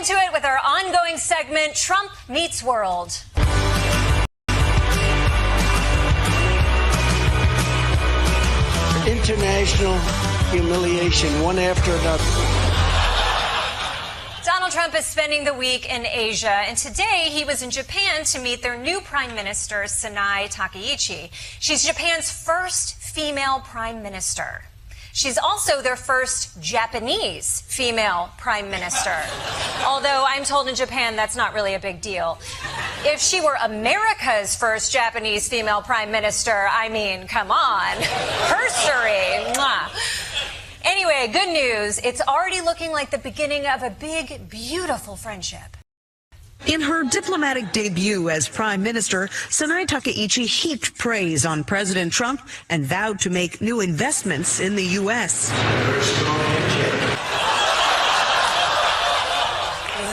into it with our ongoing segment, Trump Meets World. International humiliation, one after another. Donald Trump is spending the week in Asia, and today he was in Japan to meet their new Prime Minister, Sanae Takaichi. She's Japan's first female Prime Minister. She's also their first Japanese female Prime Minister. Although I'm told in Japan that's not really a big deal. If she were America's first Japanese female Prime Minister, I mean, come on. Herstory. Mwah. Anyway, good news. It's already looking like the beginning of a big, beautiful friendship. In her diplomatic debut as Prime Minister, Sanae Takaichi heaped praise on President Trump and vowed to make new investments in the U.S.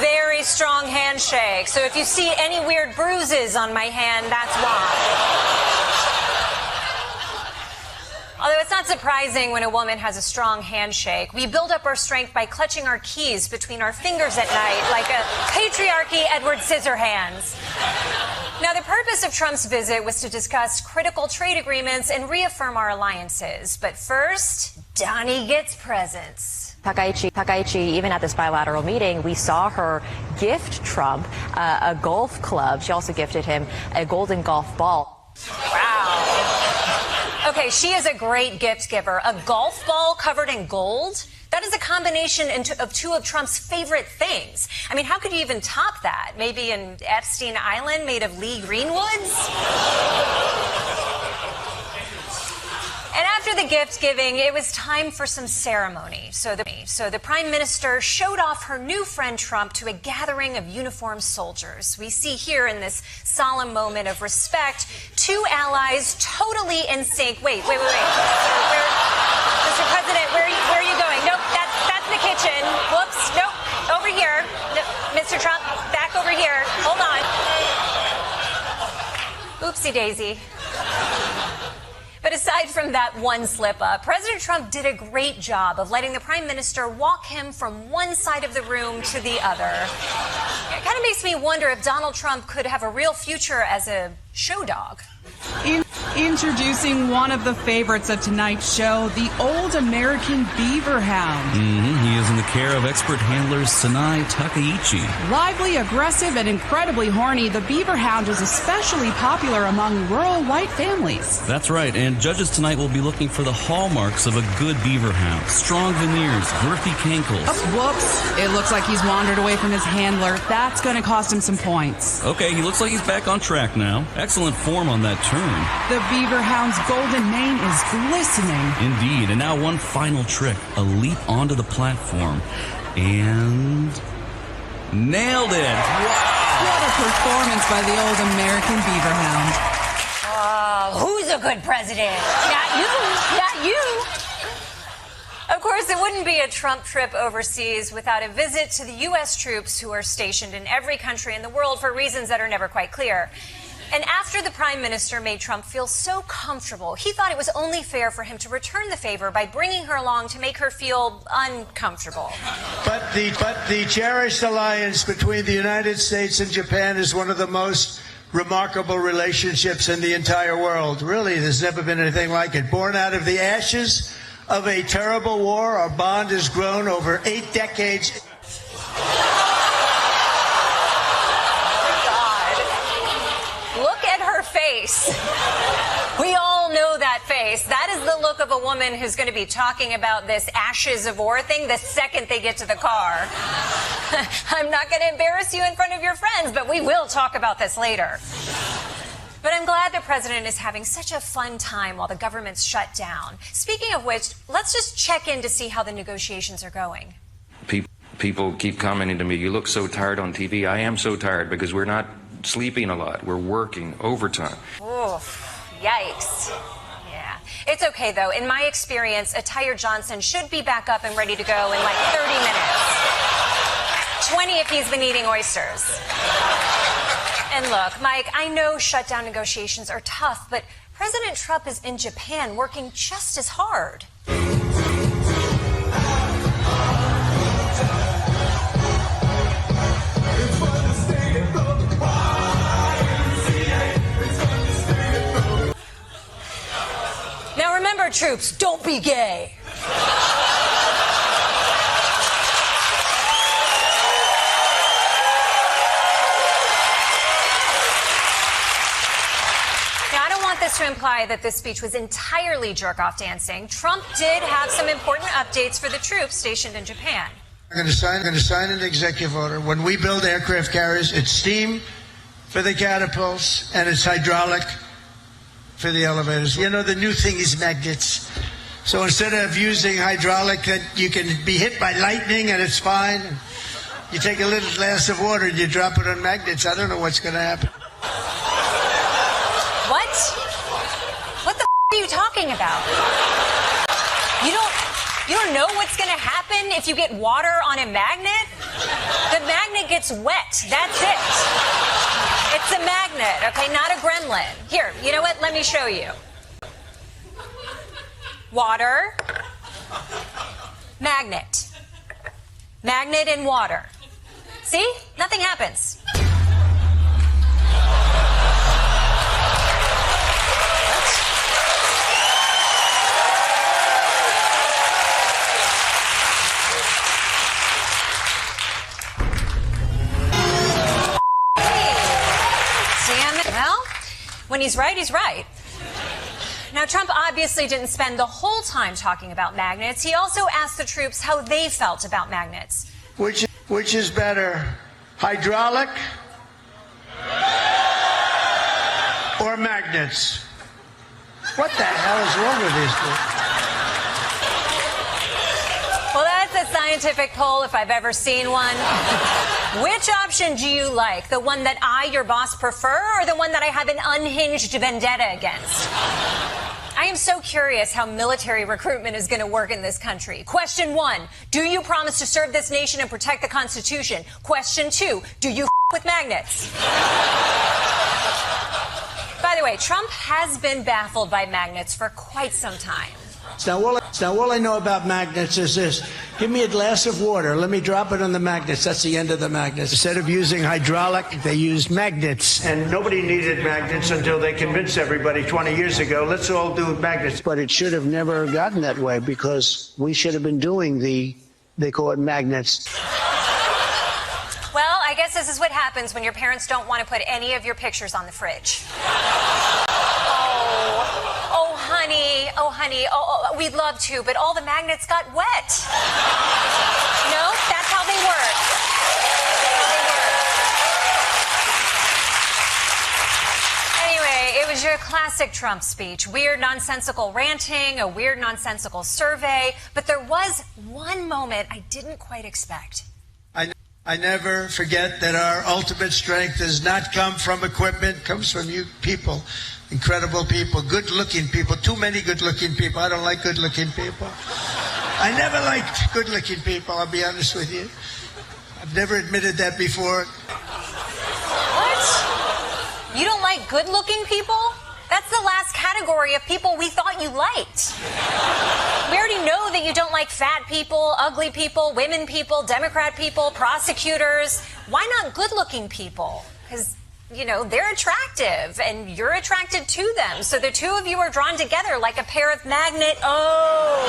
Very strong handshake. So if you see any weird bruises on my hand, that's why. Although it's not surprising when a woman has a strong handshake. We build up our strength by clutching our keys between our fingers at night like a patriarchy Edward Scissorhands. Now, the purpose of Trump's visit was to discuss critical trade agreements and reaffirm our alliances. But first, Donnie gets presents. Takaichi, even at this bilateral meeting, we saw her gift Trump a golf club. She also gifted him a golden golf ball. Wow. Okay, she is a great gift giver. A golf ball covered in gold? That is a combination of two of Trump's favorite things. I mean, how could you even top that? Maybe an Epstein Island made of Lee Greenwoods? And after the gift giving, it was time for some ceremony. So the Prime Minister showed off her new friend Trump to a gathering of uniformed soldiers. We see here in this solemn moment of respect, two allies totally in sync. Wait. Mr. President, where are you going? Nope, that's the kitchen. Whoops, nope, over here. No, Mr. Trump, back over here. Hold on. Oopsie daisy. But aside from that one slip-up, President Trump did a great job of letting the Prime Minister walk him from one side of the room to the other. It kind of makes me wonder if Donald Trump could have a real future as a show dog. Introducing one of the favorites of tonight's show, the Old American Beaver Hound. He is in the care of expert handler Sanae Takaichi. Lively, aggressive, and incredibly horny, the Beaver Hound is especially popular among rural white families. That's right, and judges tonight will be looking for the hallmarks of a good beaver hound. Strong veneers, girthy cankles. Oh, whoops. It looks like he's wandered away from his handler. That's going to cost him some points. Okay, he looks like he's back on track now. Excellent form on that turn. The Beaver Hound's golden mane is glistening. Indeed, and now one final trick, a leap onto the platform. And nailed it! Wow! What a performance by the Old American Beaver Hound. Who's a good president? Not you. Of course, it wouldn't be a Trump trip overseas without a visit to the U.S. troops who are stationed in every country in the world for reasons that are never quite clear. And after the Prime Minister made Trump feel so comfortable, he thought it was only fair for him to return the favor by bringing her along to make her feel uncomfortable. But the cherished alliance between the United States and Japan is one of the most remarkable relationships in the entire world. Really, there's never been anything like it. Born out of the ashes of a terrible war, our bond has grown over 8 decades. Face. We all know that face. That is the look of a woman who's going to be talking about this ashes of war thing the second they get to the car. I'm not going to embarrass you in front of your friends, but we will talk about this later. But I'm glad the president is having such a fun time while the government's shut down. Speaking of which, let's just check in to see how the negotiations are going. People keep commenting to me, you look so tired on TV. I am so tired because we're not sleeping a lot. We're working overtime. Oof, yikes. Yeah. It's okay, though. In my experience, a tired Johnson should be back up and ready to go in like 30 minutes. 20 if he's been eating oysters. And look, Mike, I know shutdown negotiations are tough, but President Trump is in Japan working just as hard. troops, don't be gay. This to imply that this speech was entirely jerk-off dancing. Trump did have some important updates for the troops stationed in Japan. I'm going to sign an executive order. When we build aircraft carriers, it's steam for the catapults and it's hydraulic for the elevators. You know, the new thing is magnets. So instead of using hydraulic, you can be hit by lightning and it's fine. You take a little glass of water and you drop it on magnets. I don't know what's going to happen. What the are you talking about? You don't know what's going to happen if you get water on a magnet? The magnet gets wet. That's it. It's a magnet, okay, not a gremlin. Here, you know what? Let me show you. Water, magnet. Magnet and water. See? Nothing happens. Well, when he's right, he's right. Now, Trump obviously didn't spend the whole time talking about magnets. He also asked the troops how they felt about magnets. Which is better, hydraulic or magnets? What the hell is wrong with these people? Well, that's a scientific poll if I've ever seen one. Which option do you like? The one that I, your boss, prefer, or the one that I have an unhinged vendetta against? I am so curious how military recruitment is going to work in this country. Question 1, do you promise to serve this nation and protect the Constitution? Question 2, do you with magnets? By the way, Trump has been baffled by magnets for quite some time. Now, all I know about magnets is this. Give me a glass of water. Let me drop it on the magnets. That's the end of the magnets. Instead of using hydraulic, they used magnets. And nobody needed magnets until they convinced everybody 20 years ago, let's all do magnets. But it should have never gotten that way because we should have been doing they call it magnets. Well, I guess this is what happens when your parents don't want to put any of your pictures on the fridge. Oh, honey, we'd love to, but all the magnets got wet. No, that's how they work. Anyway, it was your classic Trump speech. Weird, nonsensical ranting, a weird, nonsensical survey, but there was one moment I didn't quite expect. I never forget that our ultimate strength does not come from equipment, it comes from you people. Incredible people, good-looking people, too many good-looking people. I don't like good-looking people. I never liked good-looking people, I'll be honest with you. I've never admitted that before. What? You don't like good-looking people? That's the last category of people we thought you liked. We already know that you don't like fat people, ugly people, women people, Democrat people, prosecutors. Why not good-looking people? Because, you know, they're attractive and you're attracted to them. So the two of you are drawn together like a pair of magnet. Oh.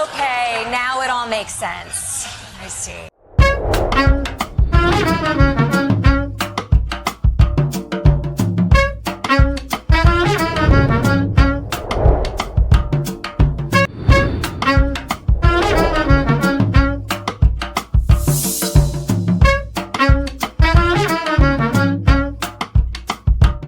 Okay, now it all makes sense. I see.